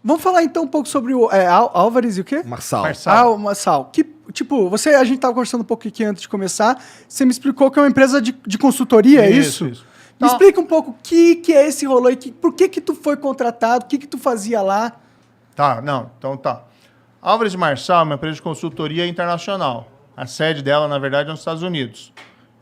Vamos falar então um pouco sobre o Álvares e o quê? Marçal. Marçal. Que, tipo, a gente tava conversando um pouco aqui antes de começar, você me explicou que é uma empresa de consultoria, é isso? Isso. Me explica um pouco o que é esse rolê, por que tu foi contratado, o que tu fazia lá? Então tá. Álvares Marçal é uma empresa de consultoria internacional. A sede dela, na verdade, é nos Estados Unidos.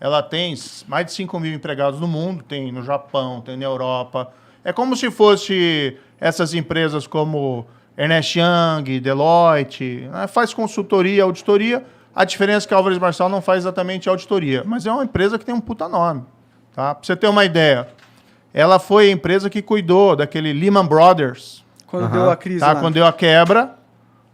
Ela tem mais de 5 mil empregados no mundo, tem no Japão, tem na Europa. É como se fosse essas empresas como Ernst Young, Deloitte, né? Faz consultoria, auditoria. A diferença é que a Álvares Marçal não faz exatamente auditoria, mas é uma empresa que tem um puta nome. Tá? Para você ter uma ideia, ela foi a empresa que cuidou daquele Lehman Brothers. Quando deu a crise Tá? lá. Quando deu a quebra.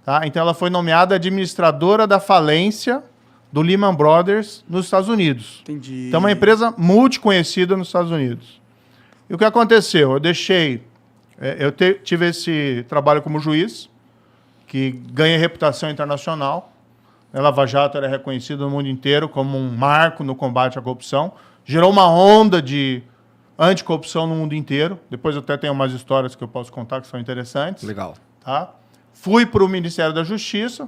Tá? Então ela foi nomeada administradora da falência do Lehman Brothers nos Estados Unidos. Entendi. Então é uma empresa multiconhecida nos Estados Unidos. E o que aconteceu? Eu tive esse trabalho como juiz, que ganha reputação internacional. A Lava Jato era reconhecido no mundo inteiro como um marco no combate à corrupção. Gerou uma onda de anticorrupção no mundo inteiro. Depois eu até tenho umas histórias que eu posso contar que são interessantes. Legal. Tá? Fui para o Ministério da Justiça.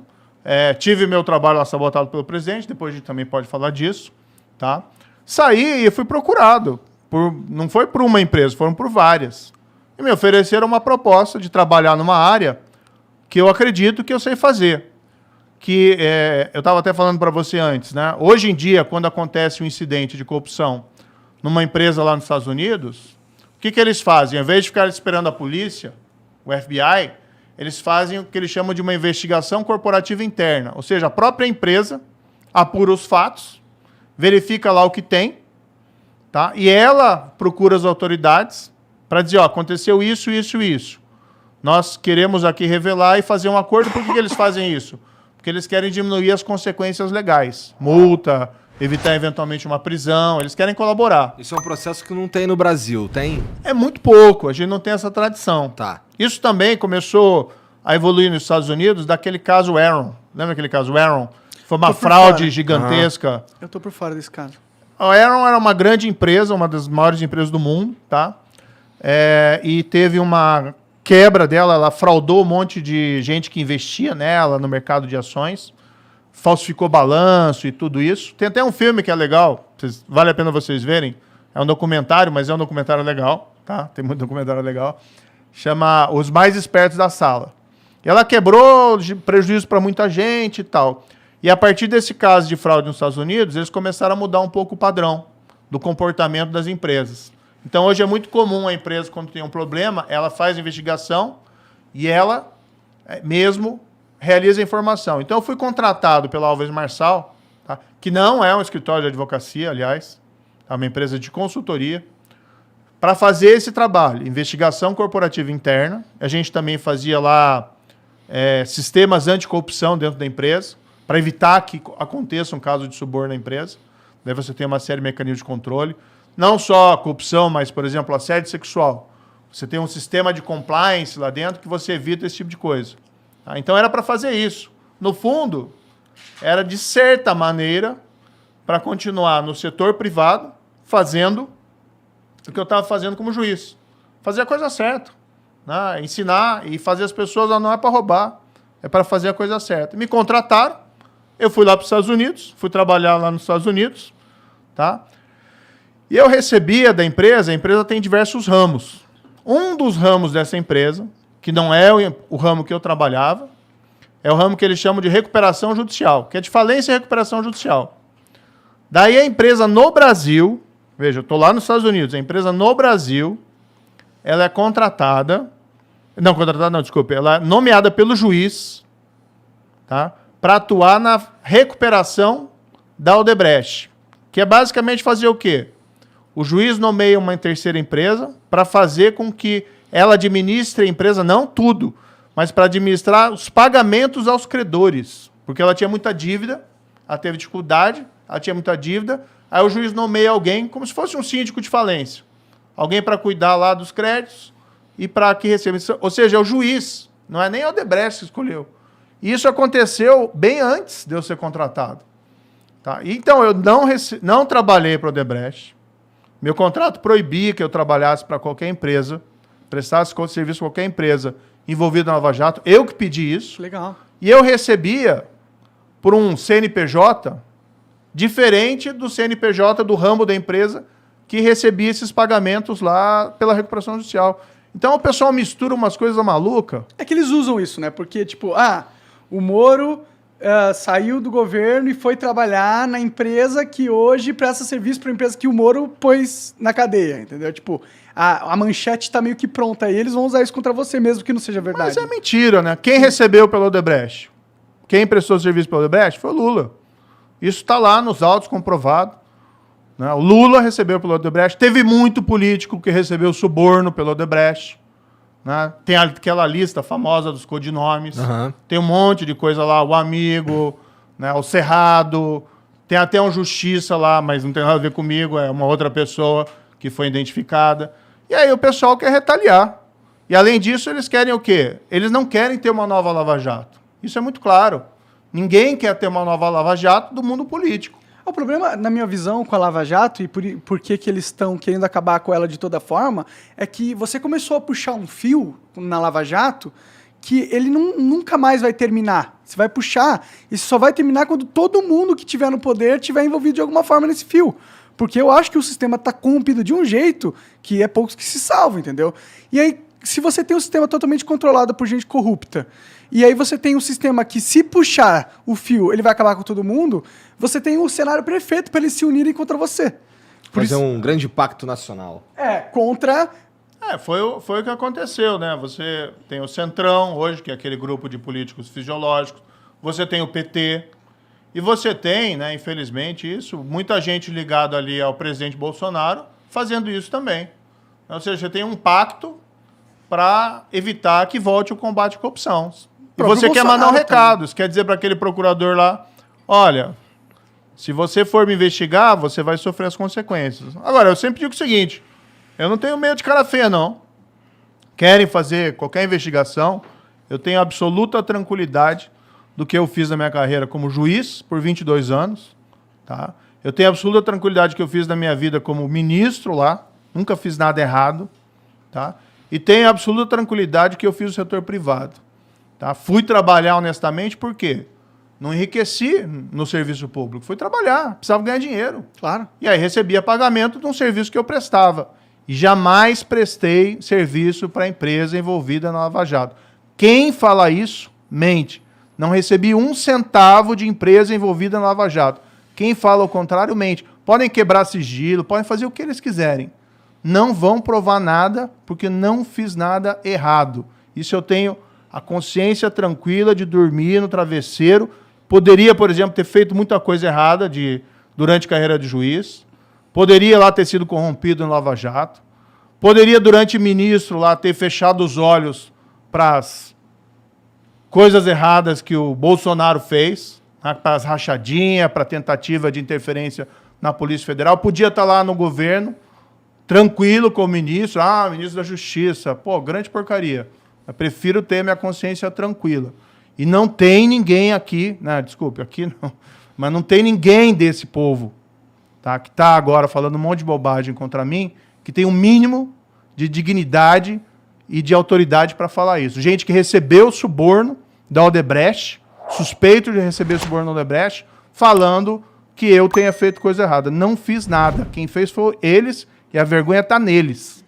Tive meu trabalho lá sabotado pelo presidente. Depois a gente também pode falar disso. Tá? Saí e fui procurado. Não foi por uma empresa, foram por várias. E me ofereceram uma proposta de trabalhar numa área que eu acredito que eu sei fazer. Eu estava até falando para você antes, né? Hoje em dia, quando acontece um incidente de corrupção numa empresa lá nos Estados Unidos, o que eles fazem? Ao invés de ficar esperando a polícia, o FBI, eles fazem o que eles chamam de uma investigação corporativa interna. Ou seja, a própria empresa apura os fatos, verifica lá o que tem, tá? E ela procura as autoridades para dizer, aconteceu isso, isso e isso. Nós queremos aqui revelar e fazer um acordo. Por que eles fazem isso? Porque eles querem diminuir as consequências legais. Multa, evitar eventualmente uma prisão, eles querem colaborar. Isso é um processo que não tem no Brasil, tem? É muito pouco, a gente não tem essa tradição. Tá. Isso também começou a evoluir nos Estados Unidos daquele caso Enron. Lembra aquele caso Enron? Foi uma fraude gigantesca. Eu tô por fora desse caso. A Enron era uma grande empresa, uma das maiores empresas do mundo, tá? E teve uma quebra dela, ela fraudou um monte de gente que investia nela no mercado de ações, falsificou balanço e tudo isso. Tem até um filme que é legal, vale a pena vocês verem. É um documentário, mas é um documentário legal, tá? Tem muito documentário legal. Chama Os Mais Espertos da Sala. E ela quebrou prejuízo para muita gente e tal. E a partir desse caso de fraude nos Estados Unidos, eles começaram a mudar um pouco o padrão do comportamento das empresas. Então, hoje é muito comum a empresa, quando tem um problema, ela faz a investigação e ela mesmo realiza a informação. Então, eu fui contratado pela Álvares Marçal, tá? Que não é um escritório de advocacia, aliás, é uma empresa de consultoria, para fazer esse trabalho, investigação corporativa interna. A gente também fazia lá sistemas anticorrupção dentro da empresa, para evitar que aconteça um caso de suborno na empresa. Daí você tem uma série de mecanismos de controle. Não só a corrupção, mas, por exemplo, assédio sexual. Você tem um sistema de compliance lá dentro que você evita esse tipo de coisa. Tá? Então, era para fazer isso. No fundo, era, de certa maneira, para continuar no setor privado, fazendo o que eu estava fazendo como juiz. Fazer a coisa certa. Né? Ensinar e fazer as pessoas, não é para roubar, é para fazer a coisa certa. Me contrataram, eu fui lá para os Estados Unidos, fui trabalhar lá nos Estados Unidos, tá? E eu recebia da empresa, a empresa tem diversos ramos. Um dos ramos dessa empresa, que não é o ramo que eu trabalhava, é o ramo que eles chamam de recuperação judicial, que é de falência e recuperação judicial. Daí a empresa no Brasil, veja, eu estou lá nos Estados Unidos, a empresa no Brasil, ela é ela é nomeada pelo juiz, tá? Para atuar na recuperação da Odebrecht, que é basicamente fazer o quê? O juiz nomeia uma terceira empresa para fazer com que ela administre a empresa, não tudo, mas para administrar os pagamentos aos credores. Porque ela tinha muita dívida, ela teve dificuldade, ela tinha muita dívida, aí o juiz nomeia alguém como se fosse um síndico de falência. Alguém para cuidar lá dos créditos e para que receba. Ou seja, é o juiz, não é nem a Odebrecht que escolheu. E isso aconteceu bem antes de eu ser contratado. Tá? Então, eu não trabalhei para a Odebrecht. Meu contrato proibia que eu trabalhasse para qualquer empresa, prestasse serviço para qualquer empresa envolvido na Lava Jato. Eu que pedi isso. Legal. E eu recebia por um CNPJ diferente do CNPJ do ramo da empresa que recebia esses pagamentos lá pela recuperação judicial. Então o pessoal mistura umas coisas malucas. É que eles usam isso, né? Porque, tipo, o Moro saiu do governo e foi trabalhar na empresa que hoje presta serviço para a empresa que o Moro pôs na cadeia, entendeu? Tipo, a manchete tá meio que pronta aí, eles vão usar isso contra você mesmo que não seja verdade. Mas é mentira, né? Quem recebeu pelo Odebrecht? Quem prestou serviço pelo Odebrecht foi o Lula. Isso está lá nos autos comprovado. Né? O Lula recebeu pelo Odebrecht. Teve muito político que recebeu suborno pelo Odebrecht. Né? Tem aquela lista famosa dos codinomes. Uhum. Tem um monte de coisa lá. O Amigo, né? O Cerrado. Tem até um Justiça lá, mas não tem nada a ver comigo. É uma outra pessoa que foi identificada. E aí o pessoal quer retaliar. E além disso, eles querem o quê? Eles não querem ter uma nova Lava Jato. Isso é muito claro. Ninguém quer ter uma nova Lava Jato do mundo político. O problema, na minha visão, com a Lava Jato e por que eles estão querendo acabar com ela de toda forma, é que você começou a puxar um fio na Lava Jato que ele nunca mais vai terminar. Você vai puxar e só vai terminar quando todo mundo que estiver no poder estiver envolvido de alguma forma nesse fio. Porque eu acho que o sistema está corrompido de um jeito que é poucos que se salvam, entendeu? E aí, se você tem um sistema totalmente controlado por gente corrupta, e aí você tem um sistema que, se puxar o fio, ele vai acabar com todo mundo, você tem um cenário perfeito para eles se unirem contra você. Fazer um grande pacto nacional. Contra... Foi o que aconteceu, né? Você tem o Centrão hoje, que é aquele grupo de políticos fisiológicos. Você tem o PT. E você tem, né, infelizmente, isso, muita gente ligada ali ao presidente Bolsonaro fazendo isso também. Ou seja, você tem um pacto para evitar que volte o combate à corrupção. E você quer mandar um recado. Você quer dizer para aquele procurador lá, olha, se você for me investigar, você vai sofrer as consequências. Agora, eu sempre digo o seguinte, eu não tenho medo de cara feia, não. Querem fazer qualquer investigação, eu tenho absoluta tranquilidade do que eu fiz na minha carreira como juiz por 22 anos. Tá? Eu tenho absoluta tranquilidade que eu fiz na minha vida como ministro lá, nunca fiz nada errado. Tá? E tenho absoluta tranquilidade que eu fiz o setor privado. Tá? Fui trabalhar honestamente, por quê? Não enriqueci no serviço público. Fui trabalhar, precisava ganhar dinheiro. Claro. E aí recebia pagamento de um serviço que eu prestava. E jamais prestei serviço para a empresa envolvida na Lava Jato. Quem fala isso, mente. Não recebi um centavo de empresa envolvida na Lava Jato. Quem fala o contrário, mente. Podem quebrar sigilo, podem fazer o que eles quiserem. Não vão provar nada, porque não fiz nada errado. Isso eu tenho a consciência tranquila de dormir no travesseiro. Poderia, por exemplo, ter feito muita coisa errada durante a carreira de juiz. Poderia lá ter sido corrompido no Lava Jato. Poderia, durante ministro, lá ter fechado os olhos para as coisas erradas que o Bolsonaro fez, né, para as rachadinhas, para a tentativa de interferência na Polícia Federal. Podia estar lá no governo, tranquilo com o ministro. Ministro da Justiça. Pô, grande porcaria. Eu prefiro ter minha consciência tranquila. E não tem ninguém aqui, né, desculpe, aqui não, mas não tem ninguém desse povo, tá, que está agora falando um monte de bobagem contra mim, que tem um mínimo de dignidade e de autoridade para falar isso. Gente que recebeu suborno da Odebrecht, suspeito de receber suborno da Odebrecht, falando que eu tenha feito coisa errada. Não fiz nada. Quem fez foi eles e a vergonha está neles.